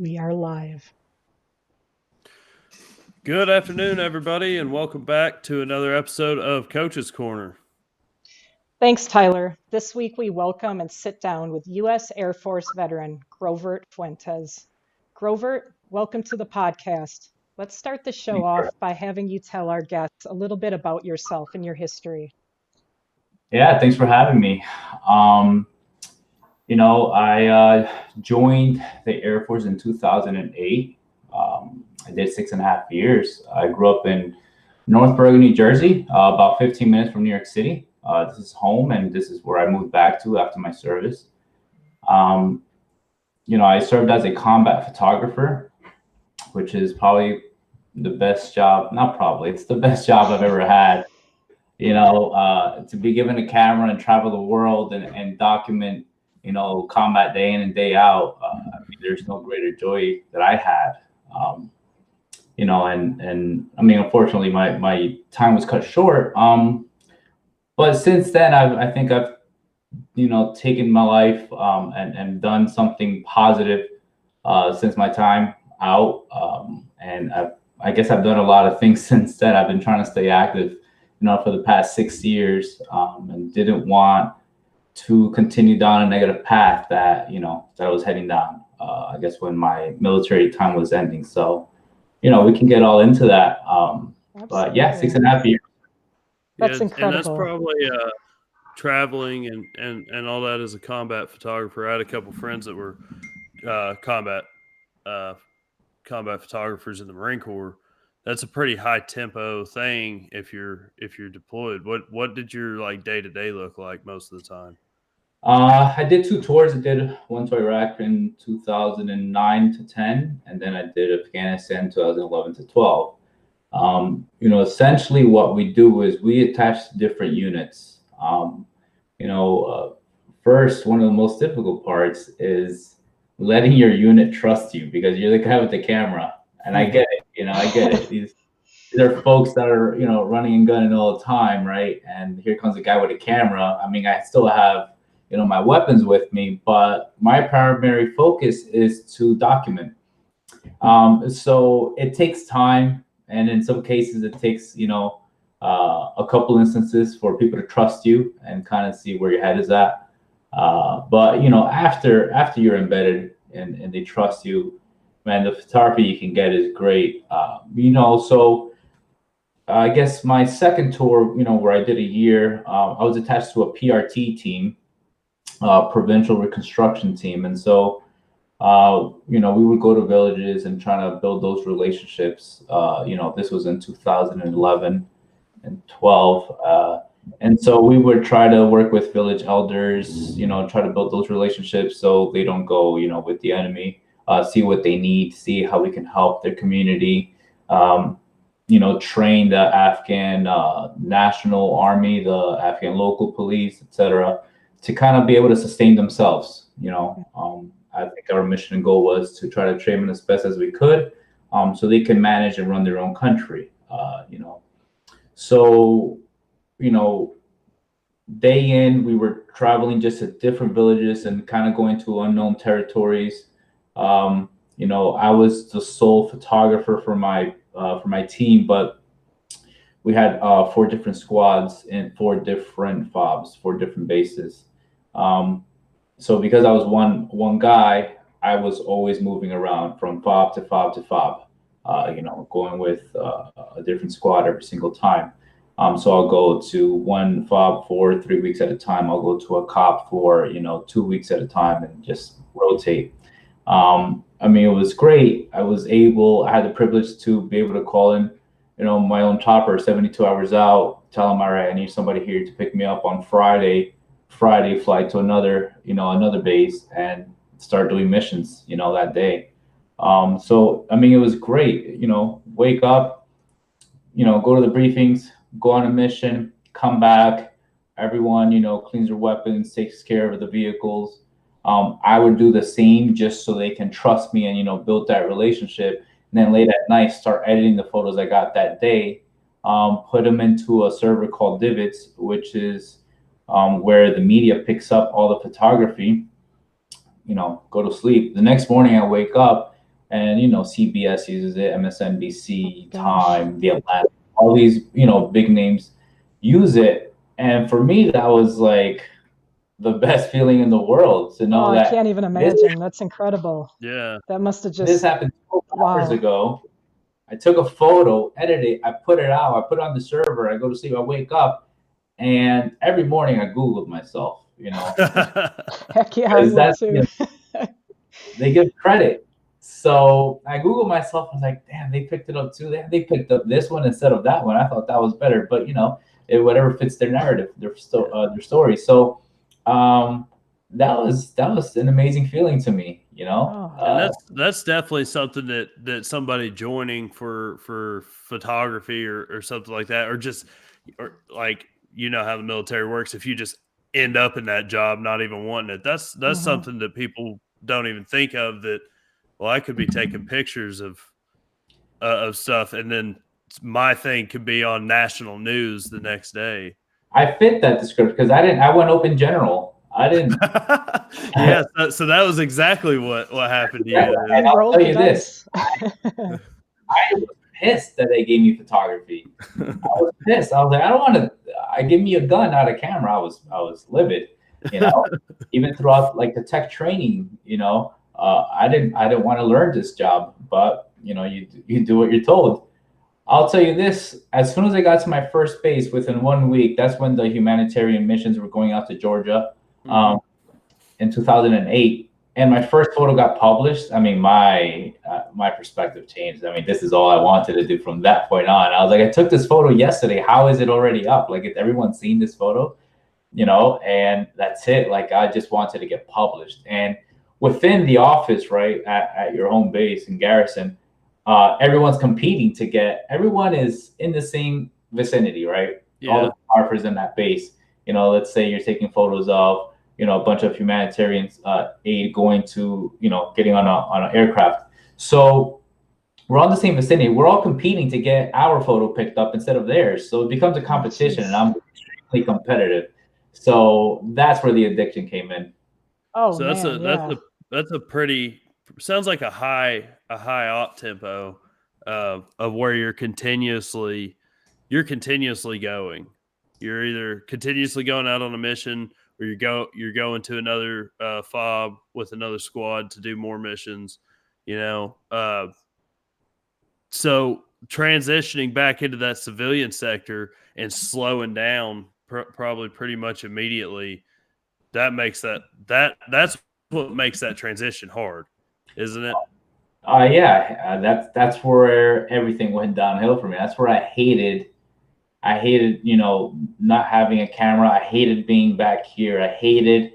We are live. Good afternoon, everybody, and welcome back to another episode of Coach's Corner. Thanks, Tyler. This week we welcome and sit down with U.S. Air Force veteran Grovert Fuentes. Grovert, welcome to the podcast. Let's start the show off by having you tell our guests a little bit about yourself and your history. Yeah, thanks for having me. I joined the Air Force in 2008. I did 6.5 years. I grew up in North Bergen, New Jersey, about 15 minutes from New York City. This is home, and this is where I moved back to after my service. I served as a combat photographer, which is probably the best job. Not probably, it's the best job I've ever had. To be given a camera and travel the world and document, combat day in and day out. There's no greater joy that I had. Unfortunately, my time was cut short. But since then, I think I've, taken my life and done something positive since my time out. I guess I've done a lot of things since then. I've been trying to stay active, for the past 6 years, and didn't want to continue down a negative path that I was heading down. I guess when my military time was ending. So, we can get all into that. But yeah, 6.5 years. That's incredible. And that's probably traveling and all that as a combat photographer. I had a couple friends that were combat photographers in the Marine Corps. That's a pretty high tempo thing if you're deployed. What did your day-to-day look like most of the time? I did 2 tours. I did one to Iraq in 2009 to 10, and then I did Afghanistan 2011 to 12. Essentially what we do is we attach different units. First, one of the most difficult parts is letting your unit trust you, because you're the guy with the camera. And I get it, I get it. These are folks that are, running and gunning all the time, right? And here comes a guy with a camera. I still have, my weapons with me, but my primary focus is to document. So it takes time, and in some cases it takes, a couple instances for people to trust you and kind of see where your head is at. But after you're embedded and they trust you, man, the photography you can get is great. So I guess my second tour, where I did a year, I was attached to a PRT team, provincial reconstruction team. And so, we would go to villages and try to build those relationships. This was in 2011 and 12. And so we would try to work with village elders, try to build those relationships so they don't go, with the enemy, see what they need, see how we can help their community, train the Afghan National Army, the Afghan local police, etc., to kind of be able to sustain themselves. I think our mission and goal was to try to train them as best as we could, so they can manage and run their own country. So, day in, we were traveling just to different villages and kind of going to unknown territories. I was the sole photographer for my team, but we had 4 different squads and 4 different FOBs, 4 different bases. So because I was one guy, I was always moving around from FOB to FOB to FOB, going with a different squad every single time. So I'll go to one FOB for 3 weeks at a time. I'll go to a COP for 2 weeks at a time and just rotate. It was great. I had the privilege to be able to call in, my own chopper 72 hours out, tell them, all right, I need somebody here to pick me up on Friday flight to another base and start doing missions, that day. So, it was great, wake up, go to the briefings, go on a mission, come back, everyone, cleans their weapons, takes care of the vehicles. I would do the same just so they can trust me and, build that relationship. And then late at night, start editing the photos I got that day, put them into a server called Divots, which is where the media picks up all the photography, go to sleep. The next morning I wake up, and you know CBS uses it, MSNBC, Gosh. Time, The Atlantic, all these big names use it. And for me, that was like the best feeling in the world to Oh, know I can't that even this imagine. That's incredible. Yeah. That must have this just, happened 12 hours wow. ago. I took a photo, edited it, I put it out, I put it on the server, I go to sleep, I wake up, and every morning I Googled myself, Heck yeah, I because would that's, too. they give credit. So I Googled myself, I was like, damn, they picked it up too. They picked up this one instead of that one. I thought that was better, but whatever fits their narrative, their story. So that was an amazing feeling to me, Oh, And that's definitely something that somebody joining for photography or something like that, or like how the military works. If you just end up in that job not even wanting it, that's mhm. something that people don't even think of. That well, I could be taking pictures of stuff, and then my thing could be on national news the next day. I fit that description because I went open general. I didn't. Yeah, so that was exactly what happened to you. And You I'll rolled tell the you this: dice. I was pissed that they gave me photography. I was pissed. I was like, I don't want to. I give me a gun, not a camera. I was livid, you know. Even throughout like the tech training, I didn't want to learn this job, but you do what you're told. I'll tell you this: as soon as I got to my first base, within 1 week, that's when the humanitarian missions were going out to Georgia, Mhm. in 2008. And my first photo got published. I mean, my perspective changed. I mean, this is all I wanted to do from that point on. I was like, I took this photo yesterday. How is it already up? Like, if everyone's seen this photo, and that's it. Like, I just wanted to get published. And within the office, right, at your home base in Garrison, everyone's competing to get, everyone is in the same vicinity, right? All Yeah. the photographers in that base. Let's say you're taking photos of, a bunch of humanitarian aid going to, getting on an aircraft. So we're on the same vicinity. We're all competing to get our photo picked up instead of theirs. So it becomes a Oh, competition, and jeez. I'm extremely competitive. So that's where the addiction came in. Oh, So man, yeah. that's a pretty sounds like a high op tempo of where you're continuously going. You're either continuously going out on a mission, or you're going to another fob with another squad to do more missions. You know, so transitioning back into that civilian sector and slowing down probably pretty much immediately, that's what makes that transition hard, isn't it? Yeah, that's where everything went downhill for me. That's where I hated, not having a camera. I hated being back here. I hated,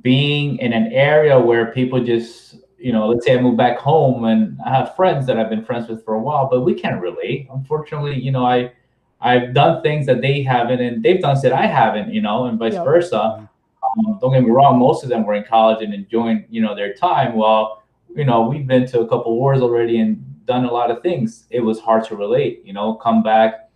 being in an area where people just, let's say I move back home and I have friends that I've been friends with for a while, but we can't relate. Unfortunately, I've done things that they haven't, and they've done that I haven't, and vice Yep. versa. Mhm. Don't get me wrong; most of them were in college and enjoying, their time. Well, we've been to a couple wars already and done a lot of things. It was hard to relate, come back.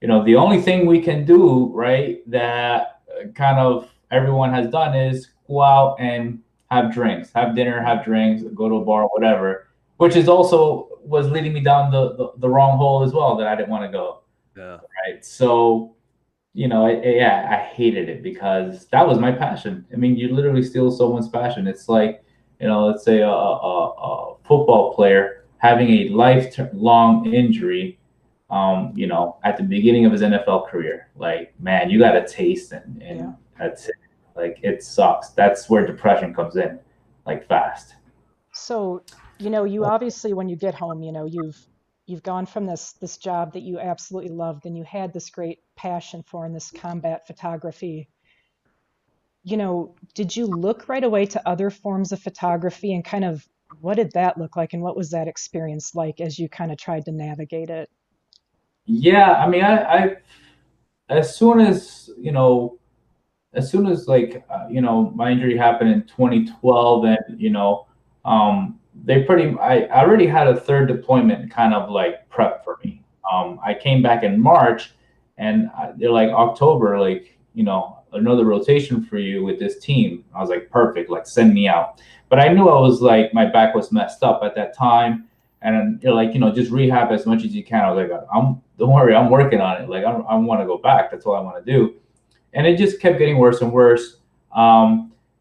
The only thing we can do, right, that kind of everyone has done is go out and have drinks, have dinner, have drinks, go to a bar, whatever, which is also was leading me down the wrong hole as well that I didn't want to go. Yeah. Right. So, yeah, I hated it because that was my passion. I mean, you literally steal someone's passion. It's like, let's say a football player having a lifelong injury, at the beginning of his NFL career. Like, man, you got a taste, and Yeah. that's it. Like, it sucks. That's where depression comes in, like, fast. So, you obviously, when you get home, you've gone from this job that you absolutely loved and you had this great passion for in this combat photography. Did you look right away to other forms of photography, and kind of what did that look like, and what was that experience like as you kind of tried to navigate it? Yeah, I mean, I as soon as like my injury happened in 2012, and I already had a third deployment kind of like prep for me. I came back in March, and they're like October, like another rotation for you with this team. I was like, perfect, like send me out. But I knew I was like, my back was messed up at that time. And like, just rehab as much as you can. I was like, don't worry, I'm working on it. Like, I want to go back. That's all I want to do. And it just kept getting worse and worse.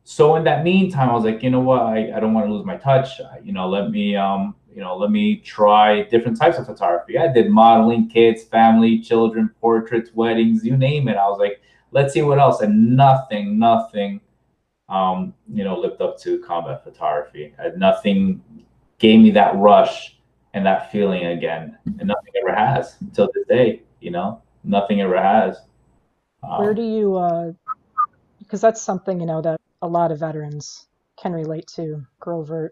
So in that meantime, I was like, you know what, I don't want to lose my touch. Let me try different types of photography. I did modeling, kids, family, children, portraits, weddings, you name it. I was like, let's see what else. And nothing, lived up to combat photography. Nothing gave me that rush and that feeling again. And nothing ever has until this day, nothing ever has. Where do you, because that's something, that a lot of veterans can relate to, Grovert.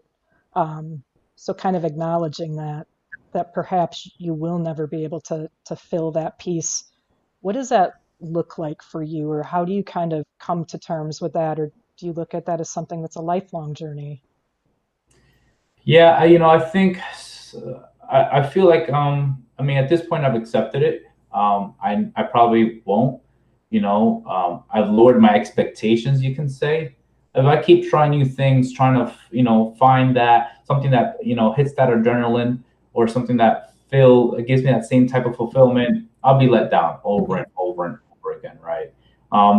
So kind of acknowledging that perhaps you will never be able to fill that piece. What does that look like for you, or how do you kind of come to terms with that, or do you look at that as something that's a lifelong journey? Yeah, I think I feel like at this point I've accepted it. I probably won't. I've lowered my expectations, you can say. If I keep trying new things, trying to find that something that hits that adrenaline, or something that gives me that same type of fulfillment, I'll be let down over and over and over again, right?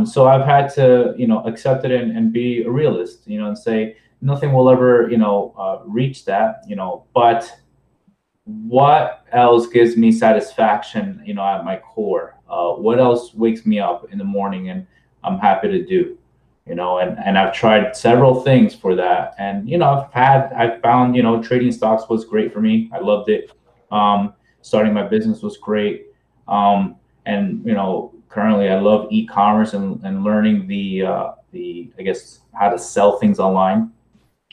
So I've had to accept it and be a realist, and say nothing will ever reach that, but what else gives me satisfaction, at my core? What else wakes me up in the morning and I'm happy to do? And I've tried several things for that. And, I found, trading stocks was great for me. I loved it. Starting my business was great. And, currently I love e-commerce and learning I guess, how to sell things online.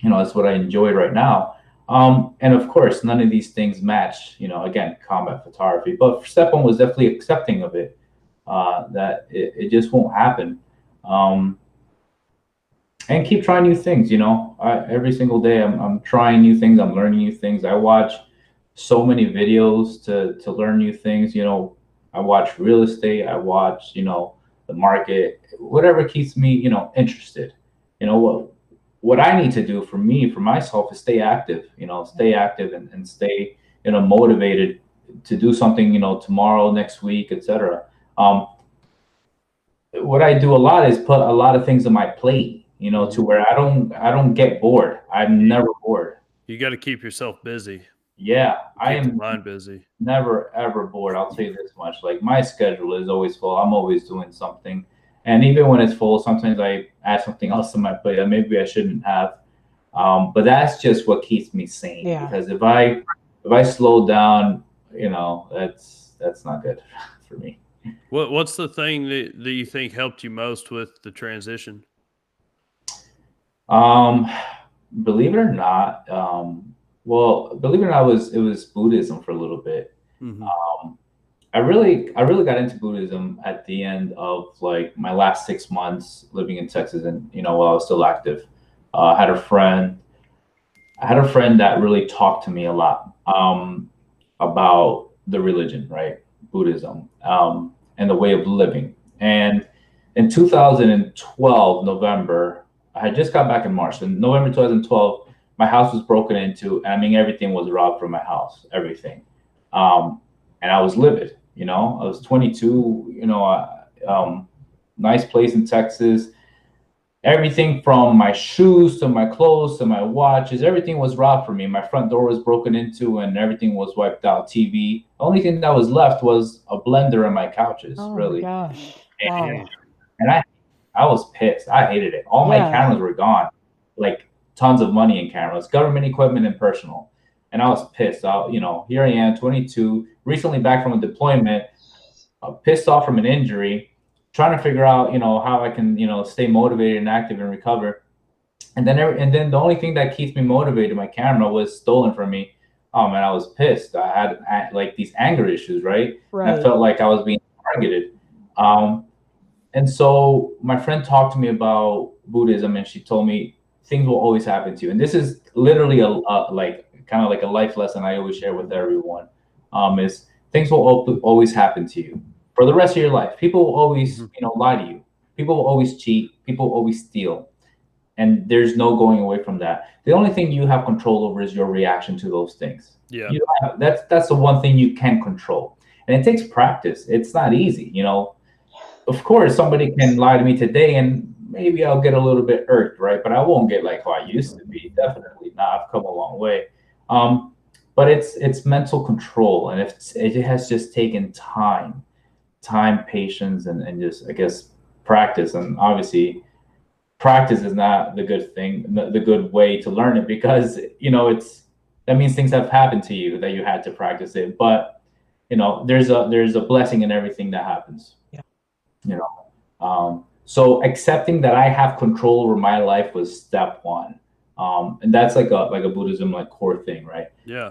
That's what I enjoy right now. And of course, none of these things match, again, combat photography. But step one was definitely accepting of it, that it just won't happen. And keep trying new things. Every single day I'm trying new things. I'm learning new things. I watch so many videos to learn new things. I watch real estate. I watch, the market, whatever keeps me, interested. What I need to do for myself is stay active, and stay, motivated to do something, tomorrow, next week, etc. What I do a lot is put a lot of things on my plate, to where I don't get bored. I'm never bored. You got to keep yourself busy. Yeah, I Keep the am mind busy. never ever bored. I'll tell you this much. Like, my schedule is always full. I'm always doing something. And even when it's full, sometimes I add something else to my plate that maybe I shouldn't have. But that's just what keeps me sane. Yeah. Because if I slow down, that's not good for me. What's the thing that you think helped you most with the transition? Believe it or not, believe it or not, it was Buddhism for a little bit. Mm-hmm. I really got into Buddhism at the end of like my last 6 months living in Texas, and while I was still active. I had a friend that really talked to me a lot about the religion, right? Buddhism, and the way of living. And in 2012, November, I had just got back in March. In November 2012, my house was broken into, and everything was robbed from my house, everything. And I was livid, I was 22, nice place in Texas. Everything from my shoes to my clothes to my watches, everything was robbed from me. My front door was broken into and everything was wiped out. TV. The only thing that was left was a blender and my couches, Oh really. my gosh. And, Wow. and I was pissed. I hated it. All my cameras were gone. Like, tons of money in cameras, government equipment and personal. And I was pissed out. Here I am, 22, recently back from a deployment, pissed off from an injury, trying to figure out, how I can, stay motivated and active and recover. And then the only thing that keeps me motivated, my camera, was stolen from me. Oh man, I was pissed. I had like these anger issues, right? Right. And I felt like I was being targeted. And so my friend talked to me about Buddhism, and she told me things will always happen to you. And this is literally like kind of like a life lesson I always share with everyone. Is things will always happen to you for the rest of your life. People will always, lie to you. People will always cheat. People will always steal. And there's no going away from that. The only thing you have control over is your reaction to those things. Yeah. You don't have, that's the one thing you can control. And it takes practice. It's not easy, you know. Of course, somebody can lie to me today and maybe I'll get a little bit irked, right? But I won't get like how I used to be. Definitely not. I've come a long way. But it's mental control, and it has just taken time, patience, and just, I guess, practice. And obviously, practice is not the good thing, the good way to learn it, because you know that means things have happened to you that you had to practice it. But you know, there's a blessing in everything that happens. Yeah. You know, so accepting that I have control over my life was step one, and that's like a Buddhism like core thing, right? Yeah.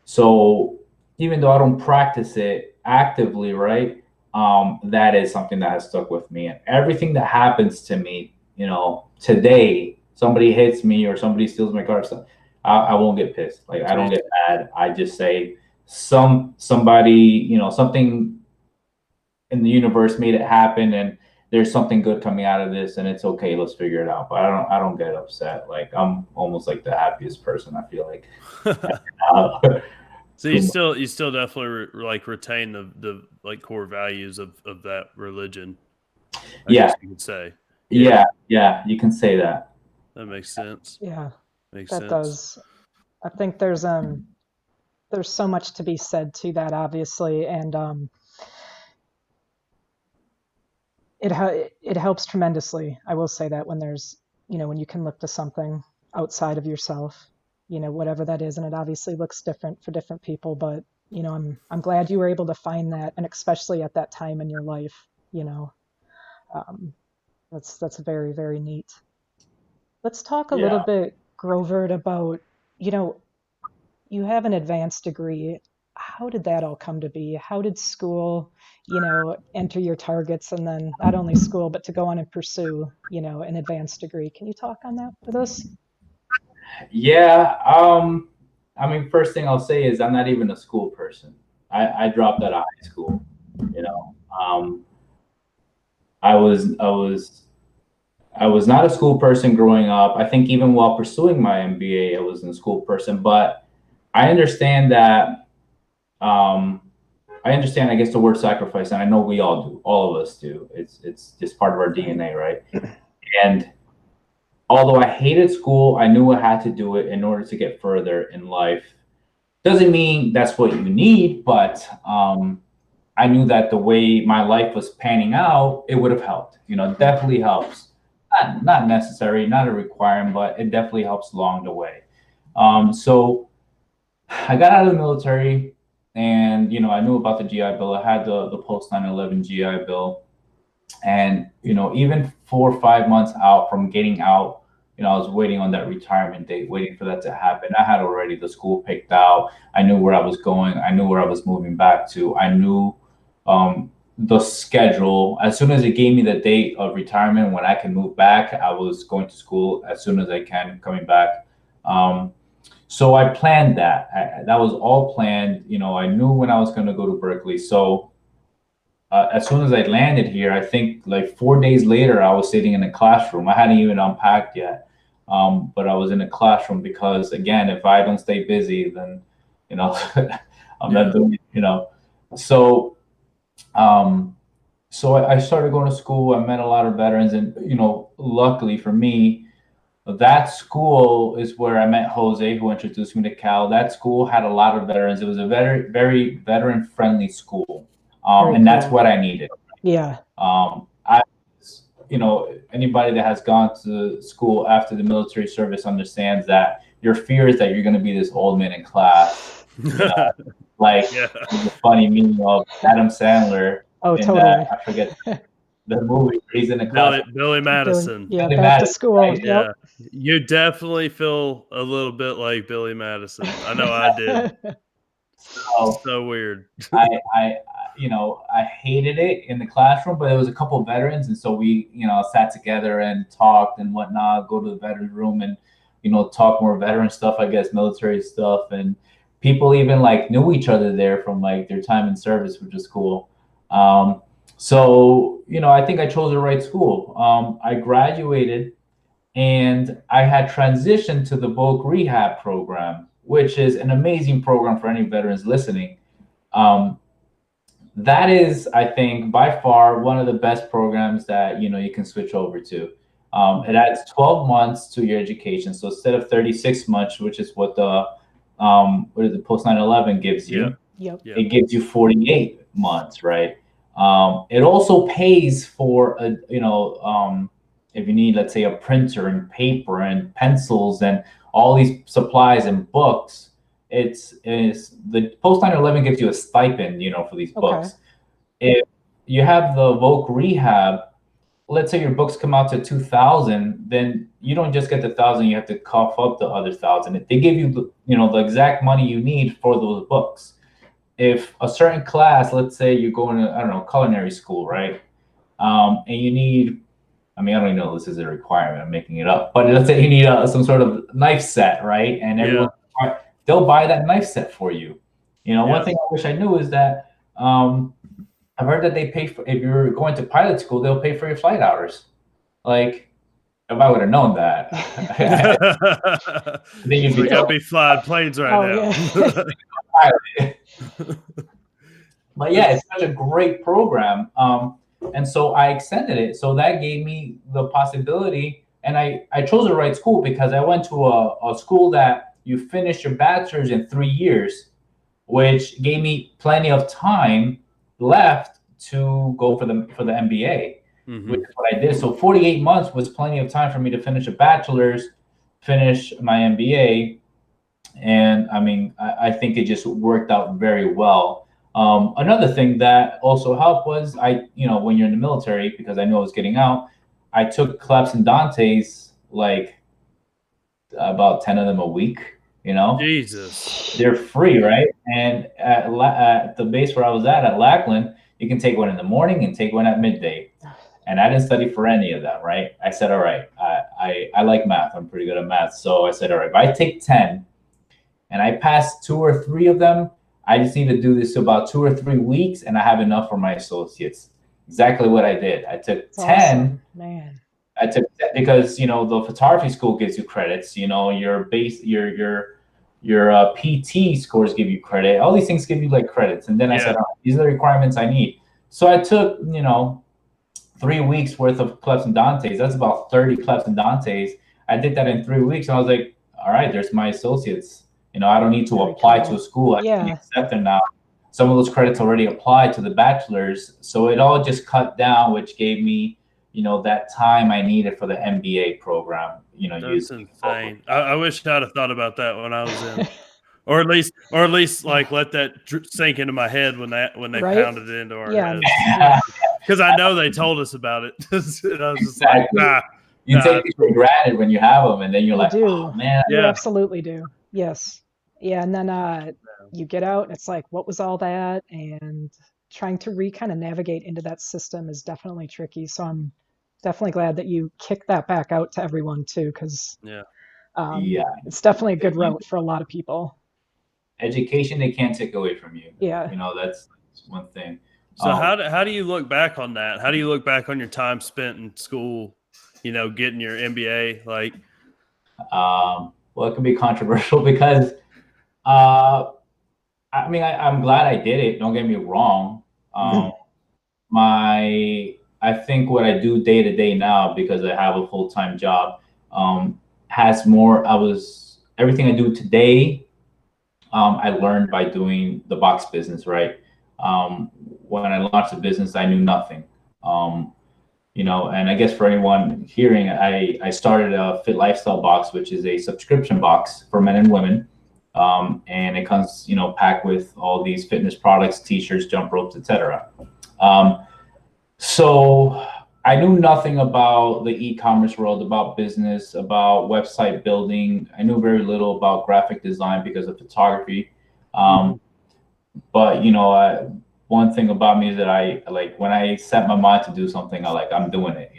So even though I don't practice it actively, right, that is something that has stuck with me. And everything that happens to me, you know, today, somebody hits me or somebody steals my car, stuff, I won't get pissed. Like, I don't get mad. I just say somebody, you know, something in the universe made it happen, and there's something good coming out of this, and it's okay. Let's figure it out. But I don't get upset. Like, I'm almost like the happiest person, I feel like. So you still definitely like retain the like core values of that religion. I guess you could say. Yeah, you can say that. That makes sense. Yeah, makes that sense. does. I think there's so much to be said to that, obviously, and it helps tremendously. I will say that when there's, you know, when you can look to something outside of yourself, you know, whatever that is, and it obviously looks different for different people, but you know, I'm glad you were able to find that, and especially at that time in your life, you know, that's very, very neat. Let's talk a little bit, Grovert, about, you know, you have an advanced degree. How did that all come to be? How did school, you know, enter your targets, and then not only school, but to go on and pursue, you know, an advanced degree? Can you talk on that with us? Yeah. I mean, first thing I'll say is I'm not even a school person. I dropped out of high school. You know, I was not a school person growing up. I think even while pursuing my MBA, I wasn't a school person. But I understand that. I understand, I guess, the word sacrifice, and I know we all do. All of us do. It's just part of our DNA, right? And although I hated school, I knew I had to do it in order to get further in life. Doesn't mean that's what you need, but I knew that the way my life was panning out, it would have helped. You know, it definitely helps. Not necessary, not a requirement, but it definitely helps along the way. So I got out of the military, and you know, I knew about the GI Bill. I had the post 9/11 GI Bill, and you know, even 4 or 5 months out from getting out, you know, I was waiting on that retirement date, waiting for that to happen. I had already the school picked out. I knew where I was going. I knew where I was moving back to. I knew the schedule. As soon as it gave me the date of retirement when I can move back, I was going to school as soon as I can, coming back. So I planned that. That was all planned. You know, I knew when I was going to go to Berkeley. So as soon as I landed here, I think like 4 days later, I was sitting in a classroom. I hadn't even unpacked yet, but I was in a classroom because, again, if I don't stay busy, then, you know, I'm not doing it, you know. So I started going to school. I met a lot of veterans, and, you know, luckily for me, that school is where I met Jose, who introduced me to Cal. That school had a lot of veterans. It was a very, very veteran-friendly school, and that's what I needed. Yeah. You know, anybody that has gone to school after the military service understands that your fear is that you're going to be this old man in class. You know, like the funny meme of Adam Sandler. Oh, totally. I forget the movie. He's in a class. Billy Madison. Yeah, Billy back Madison, to school. right? Yep. Yeah, you definitely feel a little bit like Billy Madison. I know I did. So weird. You know, I hated it in the classroom, but there was a couple of veterans, and so we, you know, sat together and talked and whatnot. Go to the veterans room and, you know, talk more veteran stuff, I guess, military stuff, and people even like knew each other there from like their time in service, which is cool. So, I think I chose the right school. I graduated and I had transitioned to the voc rehab program, which is an amazing program for any veterans listening. Um, that is, I think, by far one of the best programs that you can switch over to. It adds 12 months to your education. So instead of 36 months, which is what the post 9/11 gives Yeah. you, Yep. Yeah. it gives you 48 months, right? It also pays for if you need, let's say, a printer and paper and pencils and all these supplies and books. It's the post 9/11 gives you a stipend, for these Okay. books. If you have the voc rehab, let's say your books come out to 2,000, then you don't just get the 1,000, you have to cough up the other 1,000. They give you the exact money you need for those books. If a certain class, let's say you're going to, I don't know, culinary school, right? And you need, I don't even know if this is a requirement, I'm making it up, but let's say you need some sort of knife set, right? And everyone, they'll buy that knife set for you. One thing I wish I knew is that I've heard that they pay for, if you're going to pilot school, they'll pay for your flight hours. Like, if I would have known that, then you'd be I'd be flying planes right now. Yeah. But yeah, it's such a great program. And so I extended it. So that gave me the possibility, and I chose the right school because I went to a school that you finish your bachelor's in 3 years, which gave me plenty of time left to go for the MBA, which is what I did. So 48 months was plenty of time for me to finish a bachelor's, finish my MBA. And I think it just worked out very well. Another thing that also helped was when you're in the military, because I knew I was getting out, I took Claps and Dante's, like about 10 of them a week. Jesus, they're free, right? And at the base where I was at Lackland, you can take one in the morning and take one at midday. And I didn't study for any of them, right? I said, all right, I like math. I'm pretty good at math. So I said, all right, if I take 10 and I pass 2 or 3 of them, I just need to do this about 2 or 3 weeks, and I have enough for my associates. Exactly what I did. I took 10. Awesome. Man. I took that because the photography school gives you credits. Your base, your PT scores give you credit. All these things give you like credits. And then I said, oh, these are the requirements I need. So I took 3 weeks worth of Clefs and Dantes. That's about 30 Clefs and Dantes. I did that in 3 weeks, and I was like, all right, there's my associates. I don't need to apply to a school. I can accept them now. Some of those credits already applied to the bachelor's. So it all just cut down, which gave me, that time I needed for the MBA program. That's insane. I wish I'd have thought about that when I was in, or at least like let that sink into my head when they pounded it into our heads. Because I know they told us about it. And I was just like, nah. You take it for granted when you have them, and then you're like, oh man. You absolutely do. Yes. Yeah, and then you get out, and it's like, what was all that? And trying to kind of navigate into that system is definitely tricky. So I'm definitely glad that you kicked that back out to everyone too, because it's definitely a good route for a lot of people. Education they can't take away from you. Yeah, that's one thing. So how do you look back on that? How do you look back on your time spent in school? Getting your MBA, like. Well, it can be controversial because. I'm glad I did it. Don't get me wrong. I think what I do day to day now, because I have a full-time job, has more. Everything I do today, I learned by doing the box business, right? When I launched the business, I knew nothing. And I guess for anyone hearing, I started a Fit Lifestyle box, which is a subscription box for men and women. And it comes, packed with all these fitness products, t-shirts, jump ropes, etc. So I knew nothing about the e-commerce world, about business, about website building. I knew very little about graphic design because of photography. But one thing about me is that I like when I set my mind to do something, I'm doing it,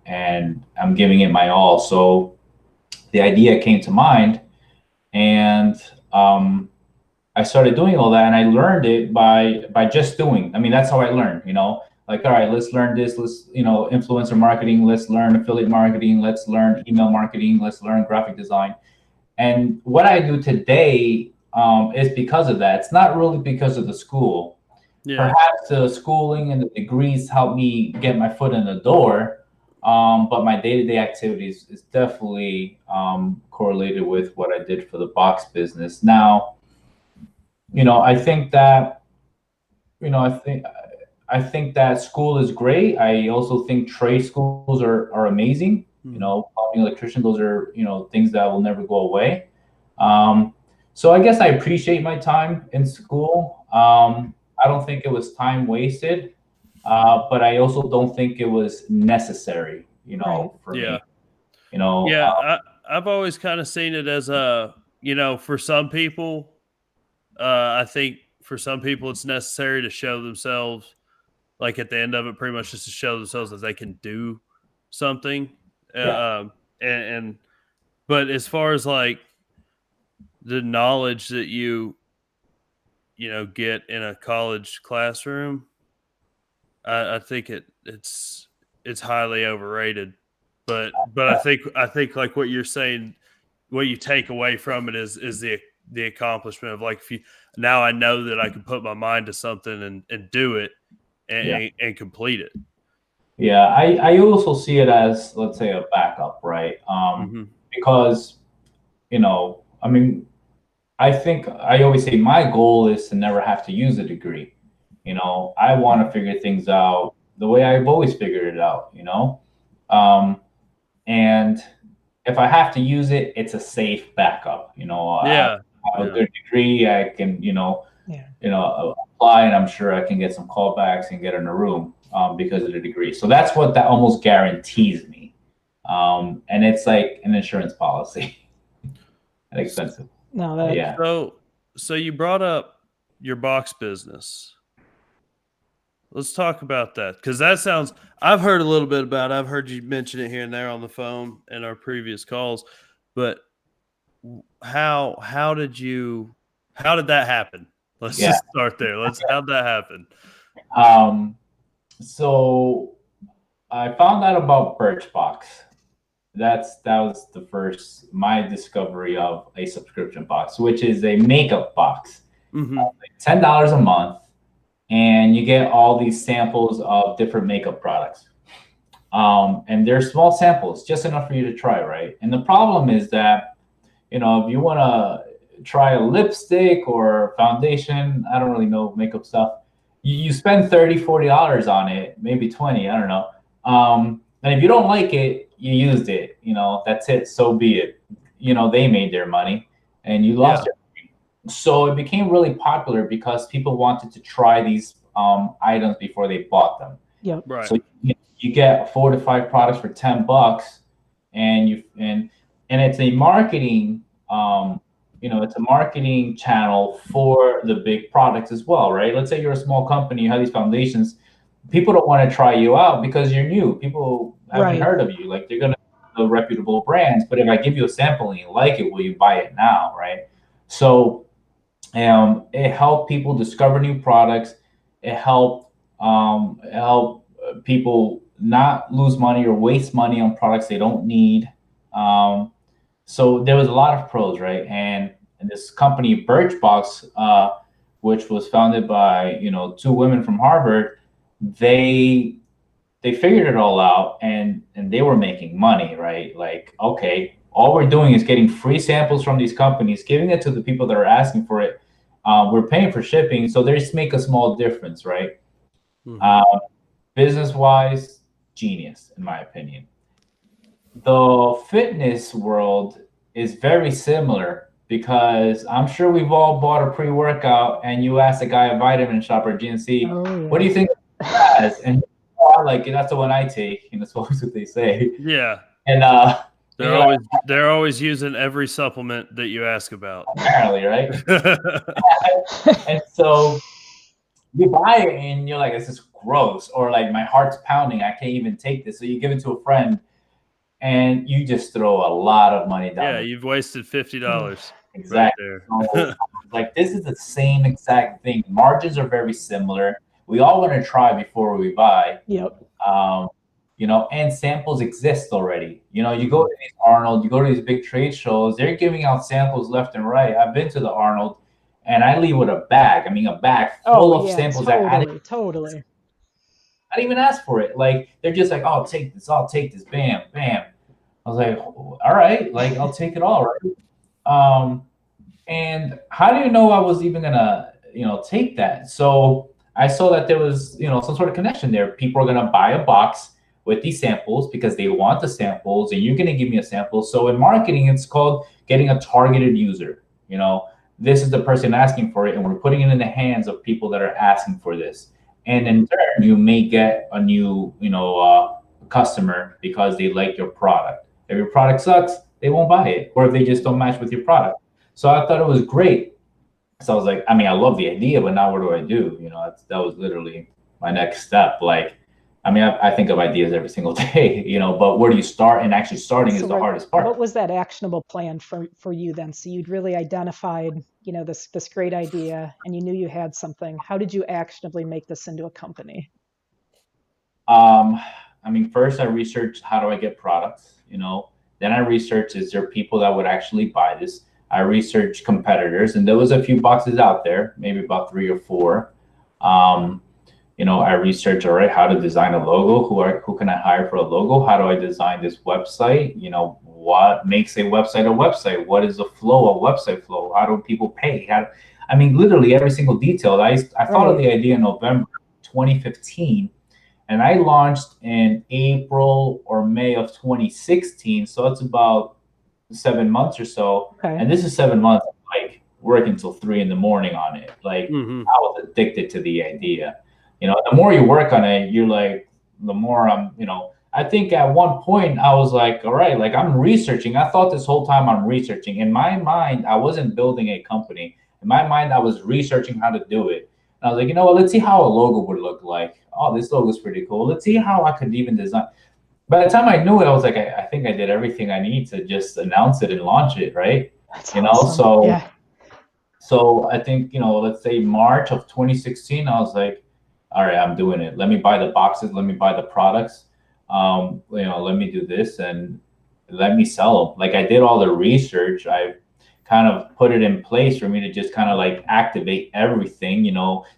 and I'm giving it my all. So the idea came to mind. And I started doing all that, and I learned it by just doing. I mean, that's how I learned. Like, all right, let's learn this. Let's influencer marketing. Let's learn affiliate marketing. Let's learn email marketing. Let's learn graphic design. And what I do today is because of that. It's not really because of the school. Yeah. Perhaps the schooling and the degrees help me get my foot in the door. But my day-to-day activities is definitely correlated with what I did for the box business. Now, I think that, I think that school is great. I also think trade schools are amazing. Plumbing, electrician, those are, things that will never go away. So I guess I appreciate my time in school. I don't think it was time wasted, but I also don't think it was necessary, for me. I've always kind of seen it as for some people, I think for some people it's necessary to show themselves, like at the end of it, pretty much just to show themselves that they can do something. But as far as like the knowledge that you get in a college classroom, I think it's highly overrated. But I think like what you're saying, what you take away from it is the accomplishment of, like, now I know that I can put my mind to something and do it and complete it. Yeah, I also see it as, let's say, a backup, right? Because, I mean, I think I always say my goal is to never have to use a degree. I want to figure things out the way I've always figured it out, and if I have to use it, it's a safe backup. I have a good degree. I can, apply, and I'm sure I can get some callbacks and get in a room because of the degree. So that's what that almost guarantees me. And it's like an insurance policy. And expensive. No, yeah. So you brought up your box business. Let's talk about that, because that sounds, I've heard a little bit about it. I've heard you mention it here and there on the phone in our previous calls, but how did that happen? Let's just start there. How'd that happen? So I found out about Birchbox. That was the first, my discovery of a subscription box, which is a makeup box. Like $10 a month, and you get all these samples of different makeup products. And they're small samples, just enough for you to try, right? And the problem is that, if you want to try a lipstick or foundation, I don't really know makeup stuff, you spend $30, $40 on it, maybe 20, I don't know. And if you don't like it, you used it, that's it, so be it. They made their money and you lost your money. So it became really popular because people wanted to try these items before they bought them. Yep. Right. So you get 4 to 5 products for $10, and it's a marketing, it's a marketing channel for the big products as well, right? Let's say you're a small company, you have these foundations. People don't want to try you out because you're new. People haven't heard of you. Like, they're going to know reputable brands. But if I give you a sample and you like it, will you buy it now, right? So it helped people discover new products. It helped people not lose money or waste money on products they don't need. So there was a lot of pros, right? And this company, Birchbox, which was founded by 2 women from Harvard, they figured it all out, and they were making money, right? Like, okay, all we're doing is getting free samples from these companies, giving it to the people that are asking for it. We're paying for shipping, so they just make a small difference, right? Business-wise, genius, in my opinion. The fitness world is very similar, because I'm sure we've all bought a pre-workout and you ask a guy at Vitamin Shop or GNC, what do you think it has? And like, that's the one I take, and that's always what they say. Yeah. And they're always using every supplement that you ask about. Apparently, right? And so you buy it and you're like, this is gross, or like, my heart's pounding, I can't even take this. So you give it to a friend and you just throw a lot of money down. Yeah, you've wasted $50. Exactly. Right there. like, this is the same exact thing. Margins are very similar. We all want to try before we buy. Yep. And samples exist already. You go to these Arnold, you go to these big trade shows, they're giving out samples left and right. I've been to the Arnold, and I leave with a bag. I mean, a bag full of samples that I didn't even ask for it. Like, they're just like, oh, take this, bam, bam. I was like, all right, like, I'll take it all, right? And how do you know I was even gonna, take that? So I saw that there was, some sort of connection there. People are gonna buy a box with these samples because they want the samples, and you're gonna give me a sample. So in marketing, it's called getting a targeted user. This is the person asking for it, and we're putting it in the hands of people that are asking for this. And in turn, you may get a new, customer because they like your product. If your product sucks, they won't buy it, or if they just don't match with your product. So I thought it was great. So I was like, I mean, I love the idea, but now what do I do? That was literally my next step. Like, I mean, I think of ideas every single day, but where do you start? And actually starting is the hardest part. What was that actionable plan for you then? So you'd really identified, this great idea, and you knew you had something. How did you actionably make this into a company? I mean, first I researched, how do I get products? Then I researched, is there people that would actually buy this? I researched competitors, and there was a few boxes out there, maybe about 3 or 4. I researched, all right, how to design a logo. Who can I hire for a logo? How do I design this website? What makes a website? What is the flow of website flow? How do people pay? Literally every single detail. I thought of the idea in November 2015, and I launched in April or May of 2016. So it's about 7 months or so. Okay. And this is 7 months, like, working till 3 a.m. on it. Like, I was addicted to the idea. The more you work on it, you're like, the more I think at one point I was like, all right, like, I'm researching. I thought this whole time I'm researching. In my mind, I wasn't building a company. In my mind, I was researching how to do it. And I was like, let's see how a logo would look like. Oh, this logo is pretty cool. Let's see how I could even design. By the time I knew it, I was like, I think I did everything I need to just announce it and launch it, right? That's awesome. So I think, let's say March of 2016, I was like, all right, I'm doing it. Let me buy the boxes. Let me buy the products. Let me do this and let me sell them. Like, I did all the research. I kind of put it in place for me to just kind of like activate everything,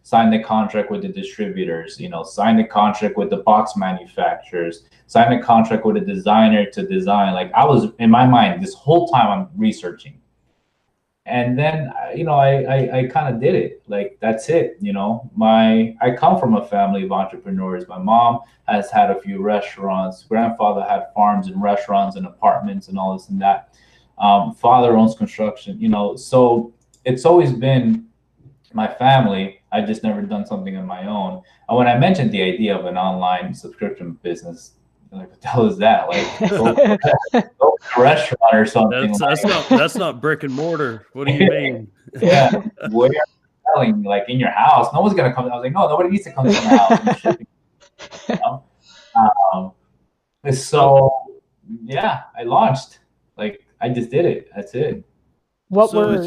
sign the contract with the distributors, sign the contract with the box manufacturers, sign the contract with a designer to design. Like, I was, in my mind, this whole time I'm researching. And then, I kind of did it. Like, that's it. I come from a family of entrepreneurs. My mom has had a few restaurants. Grandfather had farms and restaurants and apartments and all this and that. Father owns construction, so it's always been my family. I just never done something on my own. And when I mentioned the idea of an online subscription business, like, what the hell is that? Like, go to a restaurant or something. That's not brick and mortar. What do you mean? Yeah, where you're selling, like, in your house. No one's gonna come. I was like, no, nobody needs to come to my house. So yeah, I launched. Like, I just did it. That's it. What were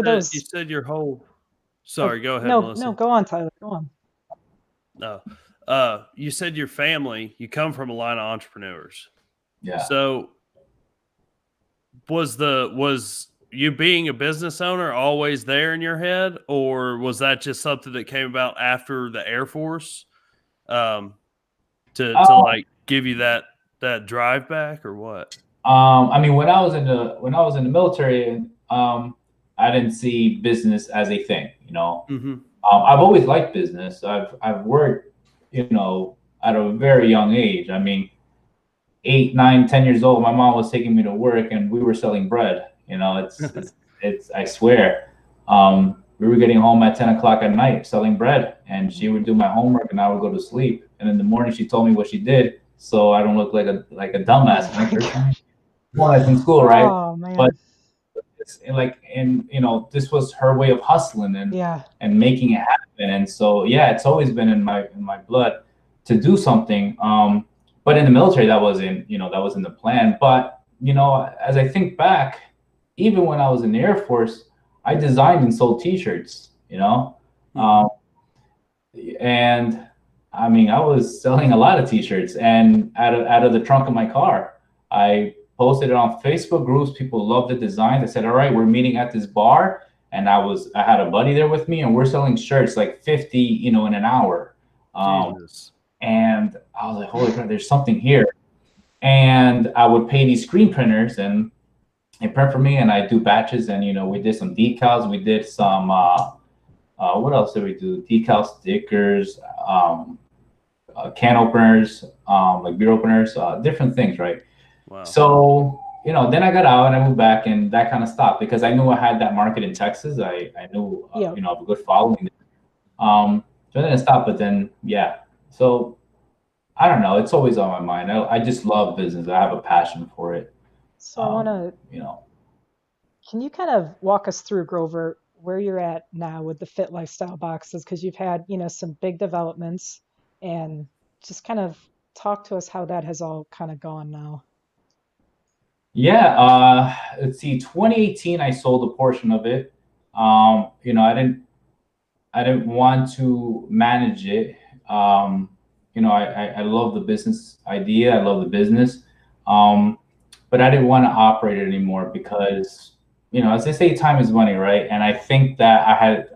those? You said your whole. Sorry, go ahead, no, Melissa. No, go on, Tyler. Go on. No, you said your family. You come from a line of entrepreneurs. Yeah. So, was you being a business owner always there in your head, or was that just something that came about after the Air Force, to like give you that drive back, or what? When I was in the military, I didn't see business as a thing. I've always liked business. I've worked, at a very young age. 8, 9, 10 years old, my mom was taking me to work, and we were selling bread. It's I swear. We were getting home at 10 o'clock at night selling bread, and she would do my homework, and I would go to sleep. And in the morning, she told me what she did, so I don't look like a dumbass. Well, that's in school, right? Oh, man. But this was her way of hustling and making it happen. And so, yeah, it's always been in my blood to do something. But in the military, that wasn't the plan. But, as I think back, even when I was in the Air Force, I designed and sold T-shirts, you know, and I mean, I was selling a lot of T-shirts, and out of the trunk of my car, I posted it on Facebook groups. People loved the design. I said, "All right, we're meeting at this bar," and I had a buddy there with me, and we're selling shirts like 50, in an hour. Jesus. And I was like, "Holy crap, there's something here." And I would pay these screen printers, and they print for me, and I do batches, and we did some decals, we did some what else did we do? Decal stickers, can openers, like beer openers, different things, right? Wow. So, then I got out and I moved back, and that kind of stopped because I knew I had that market in Texas. I knew, Yeah. I have a good following. So then it stopped, but then, yeah. So I don't know. It's always on my mind. I just love business. I have a passion for it. So I want to, can you kind of walk us through, Grover, where you're at now with the Fit Lifestyle boxes? Because you've had, some big developments, and just kind of talk to us how that has all kind of gone now. Yeah, let's see. 2018, I sold a portion of it. I didn't want to manage it. I love the business idea. I love the business, but I didn't want to operate it anymore because, as they say, time is money, right? And I think that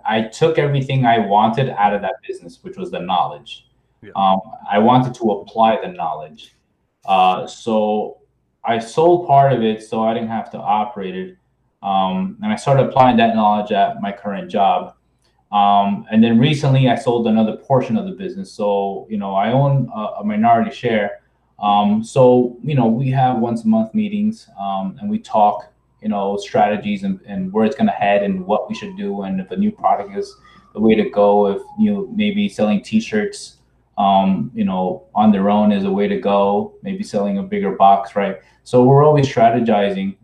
I took everything I wanted out of that business, which was the knowledge. Yeah. I wanted to apply the knowledge. So I sold part of it so I didn't have to operate it. And I started applying that knowledge at my current job. And then recently I sold another portion of the business. So, I own a minority share. So, we have once a month meetings, and we talk, strategies and where it's going to head and what we should do. And if a new product is the way to go, if, maybe selling T-shirts, on their own is a way to go, maybe selling a bigger box, right? So we're always strategizing.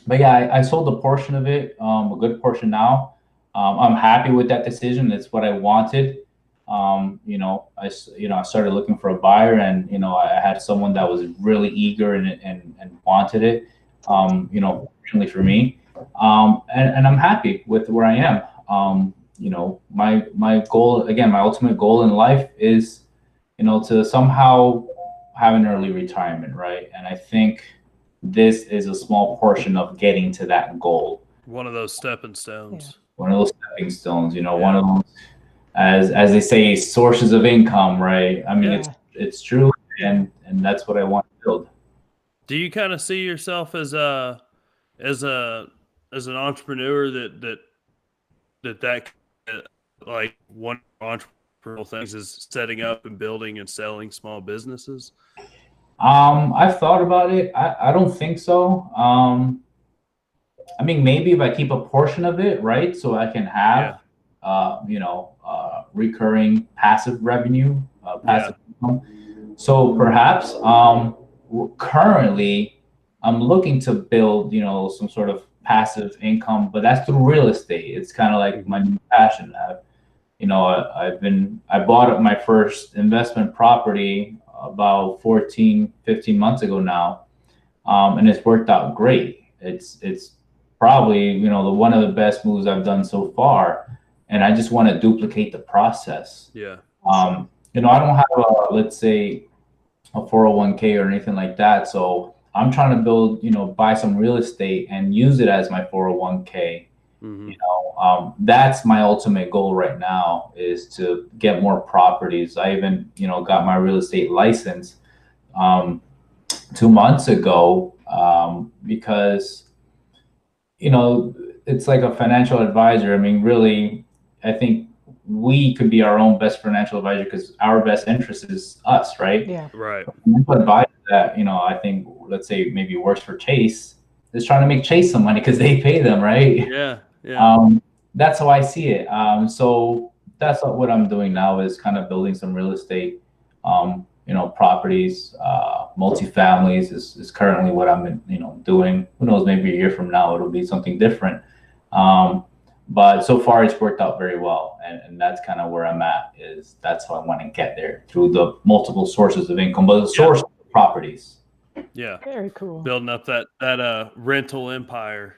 But yeah, I sold a portion of it, a good portion now. I'm happy with that decision. It's what I wanted. I started looking for a buyer, and I had someone that was really eager and wanted it. Fortunately for me, and I'm happy with where I am. My goal, again, my ultimate goal in life is, to somehow have an early retirement, right? And I think this is a small portion of getting to that goal. One of those stepping stones. Yeah. One of those stepping stones, one of those, as they say, sources of income, right? I mean, it's true, and that's what I want to build. Do you kind of see yourself as an entrepreneur that like one entrepreneurial things is setting up and building and selling small businesses? I've thought about it. I don't think so. I mean, maybe if I keep a portion of it, right, so I can have, recurring passive revenue, passive income. So perhaps, currently, I'm looking to build, some sort of passive income, but that's through real estate. It's kind of like my new passion. I bought up my first investment property about 14, 15 months ago now, and it's worked out great. It's probably, one of the best moves I've done so far. And I just want to duplicate the process. Yeah. I don't have let's say a 401k or anything like that. So I'm trying to build, buy some real estate and use it as my 401k. Mm-hmm. That's my ultimate goal right now, is to get more properties. I even, got my real estate license 2 months ago, because it's like a financial advisor. I mean, really, I think we could be our own best financial advisor because our best interest is us, right? Yeah. Right. Financial advisor that, I think, let's say maybe works for Chase is trying to make Chase some money because they pay them, right? Yeah. Yeah. That's how I see it. So that's what I'm doing now, is kind of building some real estate, properties, multifamilies is currently what I'm, doing. Who knows, maybe a year from now, it'll be something different. But so far it's worked out very well. And that's kind of where I'm at, is that's how I want to get there, through the multiple sources of income, but the source of properties. Yeah. Very cool. Building up that rental empire.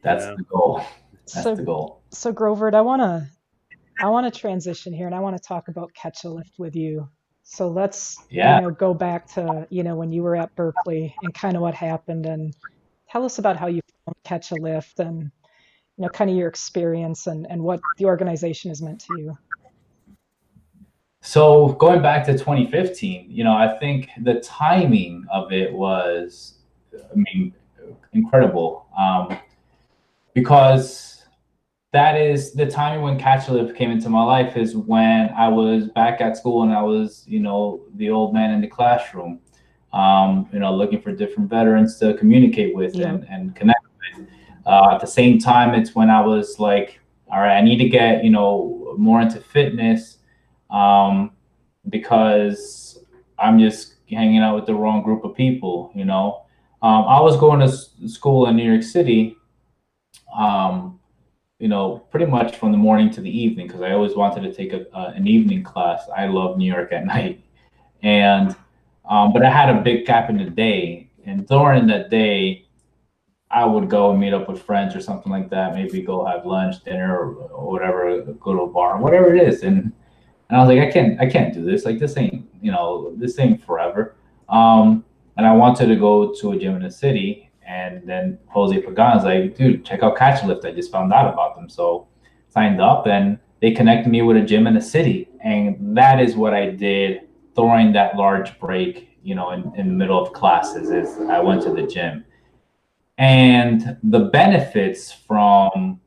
That's Yeah. the goal. That's the So, goal. so Grovert, I want to transition here and I want to talk about catch a lift with you. So let's, Yeah. go back to, when you were at Berkeley and kind of what happened and tell us about how you found catch a lift and, kind of your experience and what the organization has meant to you. So going back to 2015, I think the timing of it was, I mean, incredible. Because that is the time when Catch a Lift came into my life, is when I was back at school and I was, the old man in the classroom, looking for different veterans to communicate with Yeah. and connect with. At the same time, it's when I was like, all right, I need to get, more into fitness, because I'm just hanging out with the wrong group of people, I was going to school in New York City, pretty much from the morning to the evening, because I always wanted to take an evening class. I love New York at night. And, but I had a big gap in the day. And during that day, I would go and meet up with friends or something like that, maybe go have lunch, dinner, or whatever, go to a bar, whatever it is. And I was like, I can't do this. Like, this ain't forever. And I wanted to go to a gym in the city. And then Jose Pagan's like, dude, check out Catch a Lift. I just found out about them. So signed up and they connected me with a gym in the city. And that is what I did during that large break, in the middle of classes, is I went to the gym. And the benefits from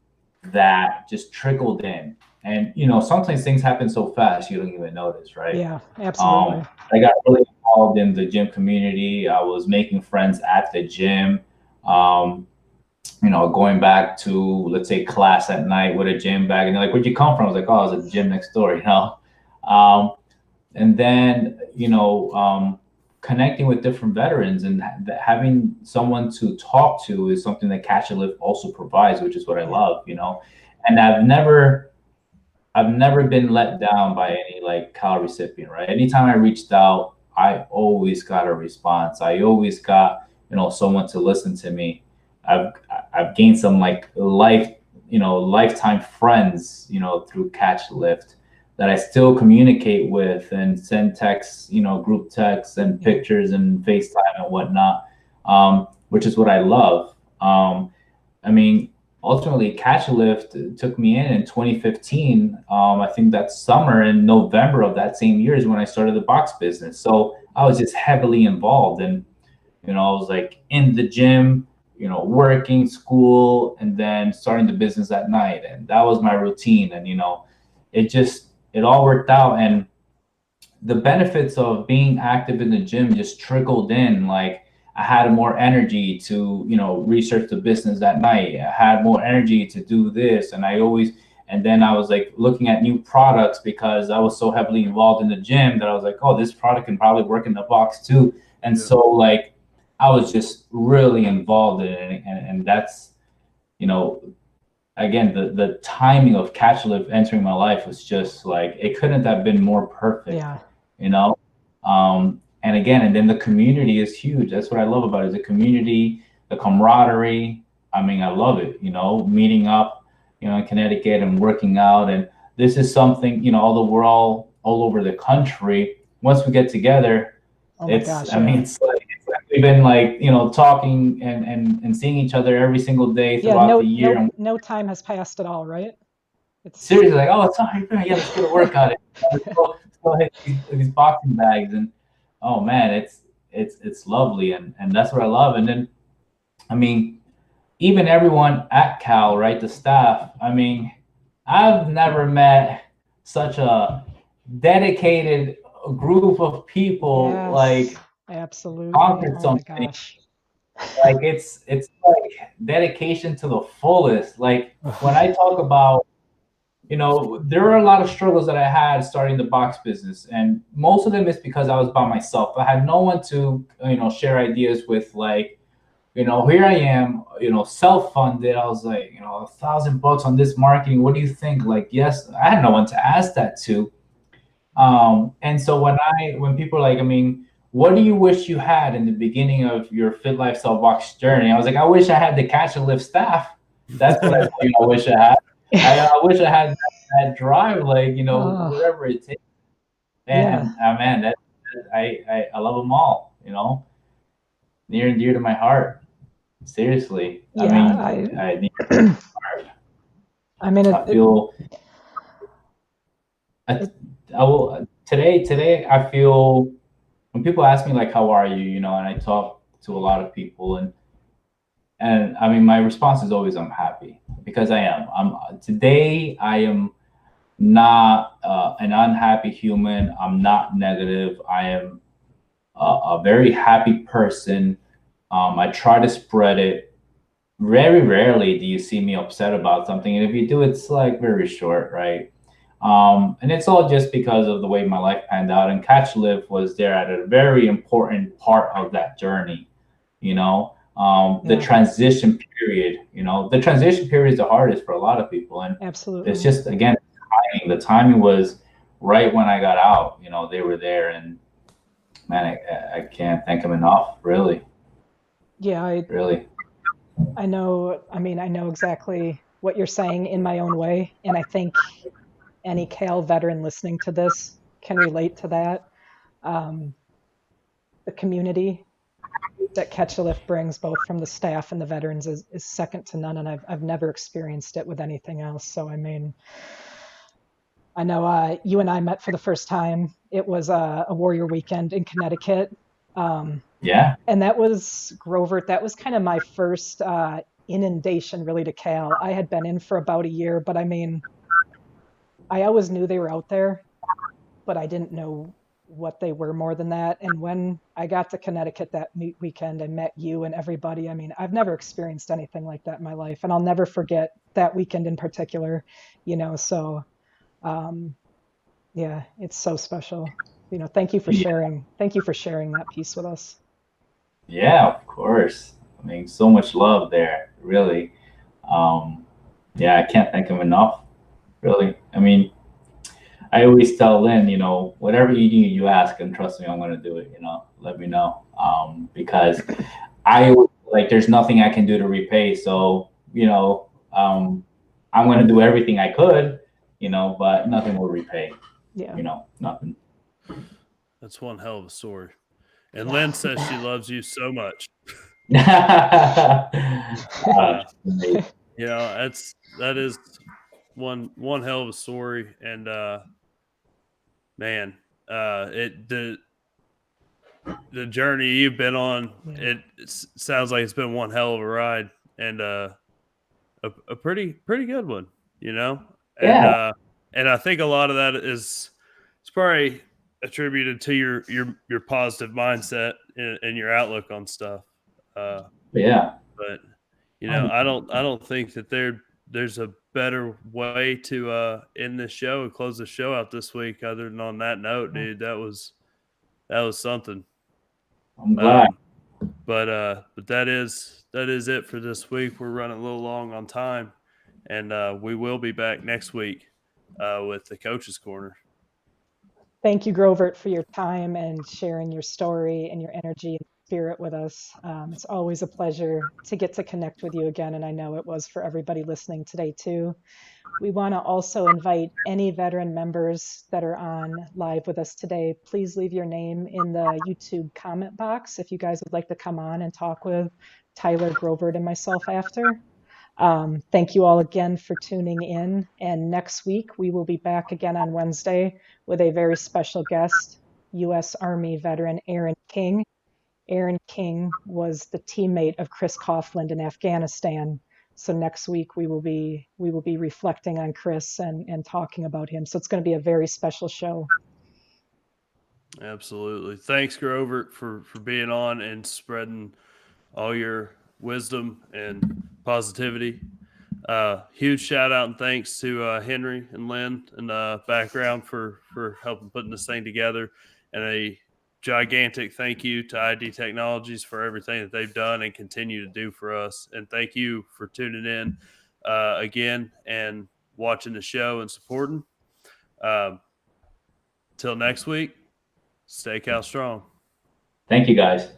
that just trickled in. And, sometimes things happen so fast you don't even notice, right? Yeah, absolutely. I got really involved in the gym community. I was making friends at the gym. Going back to, let's say, class at night with a gym bag, and they're like, "Where'd you come from?" I was like, "Oh, I was at the gym next door," And then, connecting with different veterans and having someone to talk to is something that Catch a Lift also provides, which is what I love, And I've never been let down by any like call recipient, right? Anytime I reached out, I always got a response. I always got, someone to listen to me. I've gained some like lifetime friends, through Catch a Lift that I still communicate with and send texts, group texts and pictures and FaceTime and whatnot, which is what I love. Ultimately, Catch a Lift took me in 2015. I think that summer in November of that same year is when I started the box business. So I was just heavily involved, and I was like in the gym, working, school, and then starting the business at night, and that was my routine. And it all worked out, and the benefits of being active in the gym just trickled in. Like, I had more energy to, research the business at night. I had more energy to do this. And then I was like looking at new products because I was so heavily involved in the gym that I was like, oh, this product can probably work in the box too. And so like, I was just really involved in it. And that's, again, the timing of Catch a Lift entering my life was just like, it couldn't have been more perfect. Yeah. And again, and then the community is huge. That's what I love about it. The community, the camaraderie. I love it, meeting up, in Connecticut and working out. And this is something, although we're all over the country, once we get together, it's like we've been like, talking and seeing each other every single day throughout the year. No time has passed at all, right? It's seriously like, oh, it's all right. Yeah, let's get a workout. Let's go hit these boxing bags. And oh man, it's lovely, and that's what I love. And then, even everyone at Cal, right, the staff. I've never met such a dedicated group of people. Yes, like absolutely. conquered Oh something. my gosh. Like it's like dedication to the fullest. Like when I talk about, there are a lot of struggles that I had starting the box business, and most of them is because I was by myself. I had no one to, share ideas with. Like, here I am, self-funded. I was like, $1,000 on this marketing. What do you think? Like, yes, I had no one to ask that to. And so when people are like, what do you wish you had in the beginning of your Fit Lifestyle Box journey? I was like, I wish I had the Catch a Lift staff. That's what I wish I had. I wish I had that drive, like, whatever it takes. Yeah. And man, I love them all. Near and dear to my heart. Seriously, I Yeah, mean, I need I mean, I feel I, I will today I feel when people ask me like how are you, and I talk to a lot of people, and I mean my response is always I'm happy, because I am. Today I am not an unhappy human. I'm not negative. I am a very happy person. I try to spread it. Very rarely do you see me upset about something, and if you do, it's like very short, right? And it's all just because of the way my life panned out. And Catch Live was there at a very important part of that journey. The Yeah, transition period. The transition period is the hardest for a lot of people, and it's absolutely. just again timing. The timing was right when I got out. They were there, and man, I can't thank them enough. Really, Yeah, really. I know. I mean, I know exactly what you're saying in my own way, and I think any Cal veteran listening to this can relate to that. Um, the community that Catch a Lift brings, both from the staff and the veterans, is second to none, and I've never experienced it with anything else. So I mean, I know you and I met for the first time. It was a Warrior Weekend in Connecticut, um, Yeah. and that was Grovert. That was kind of my first inundation, really, to Cal. I had been in for about a year, but I mean, I always knew they were out there, but I didn't know what they were more than that. And when I got to Connecticut that weekend and met you and everybody, I mean, I've never experienced anything like that in my life, and I'll never forget that weekend in particular. So um, yeah, it's so special. Thank you for Yeah. sharing. Thank you for sharing that piece with us. Yeah, of course. I mean, so much love there, really. Um, yeah, I can't thank him enough, really. I mean, I always tell Lynn, whatever you need, you ask, and trust me, I'm going to do it. Let me know. Because there's nothing I can do to repay. So, I'm going to do everything I could, but nothing will repay, Yeah. nothing. That's one hell of a story. And Yeah. Lynn says she loves you so much. Uh, that is one hell of a story. And man, the journey you've been on, Yeah. it sounds like it's been one hell of a ride, and a pretty good one, and yeah, and I think a lot of that is it's probably attributed to your positive mindset and your outlook on stuff. Uh, yeah. but I don't think that there's a better way to end this show and close the show out this week other than on that note, dude. That was something. I'm glad. Um, but that is it for this week. We're running a little long on time, and we will be back next week with the Coach's Corner. Thank you, Grovert, for your time and sharing your story and your energy and spirit with us. It's always a pleasure to get to connect with you again, and I know it was for everybody listening today, too. We want to also invite any veteran members that are on live with us today. Please leave your name in the YouTube comment box if you guys would like to come on and talk with Tyler, Grovert, and myself after. Thank you all again for tuning in. And next week, we will be back again on Wednesday with a very special guest, U.S. Army veteran Aaron King. Aaron King was the teammate of Chris Coughlin in Afghanistan. So next week we will be reflecting on Chris and talking about him. So it's going to be a very special show. Absolutely. Thanks, Grovert, for being on and spreading all your wisdom and positivity. Huge shout out and thanks to Henry and Lynn and background for helping putting this thing together, and a gigantic thank you to ID Technologies for everything that they've done and continue to do for us. And thank you for tuning in again and watching the show and supporting. Till next week, stay Cal strong. Thank you, guys.